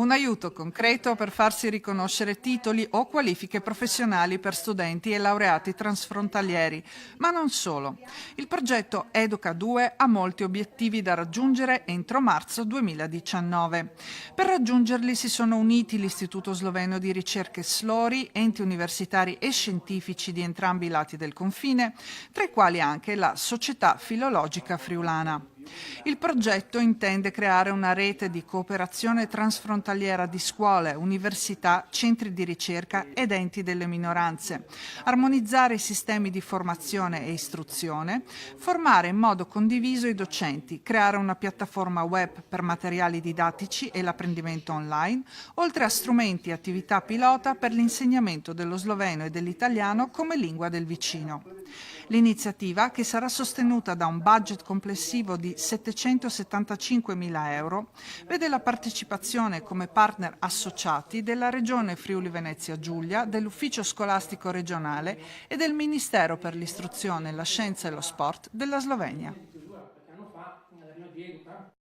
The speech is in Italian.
Un aiuto concreto per farsi riconoscere titoli o qualifiche professionali per studenti e laureati transfrontalieri, ma non solo. Il progetto Educa 2 ha molti obiettivi da raggiungere entro marzo 2019. Per raggiungerli si sono uniti l'Istituto Sloveno di Ricerche SLORI, enti universitari e scientifici di entrambi i lati del confine, tra i quali anche la Società Filologica Friulana. Il progetto intende creare una rete di cooperazione transfrontaliera di scuole, università, centri di ricerca ed enti delle minoranze, armonizzare i sistemi di formazione e istruzione, formare in modo condiviso i docenti, creare una piattaforma web per materiali didattici e l'apprendimento online, oltre a strumenti e attività pilota per l'insegnamento dello sloveno e dell'italiano come lingua del vicino. L'iniziativa, che sarà sostenuta da un budget complessivo di 775.000 euro, vede la partecipazione come partner associati della Regione Friuli Venezia Giulia, dell'Ufficio Scolastico Regionale e del Ministero per l'Istruzione, la Scienza e lo Sport della Slovenia.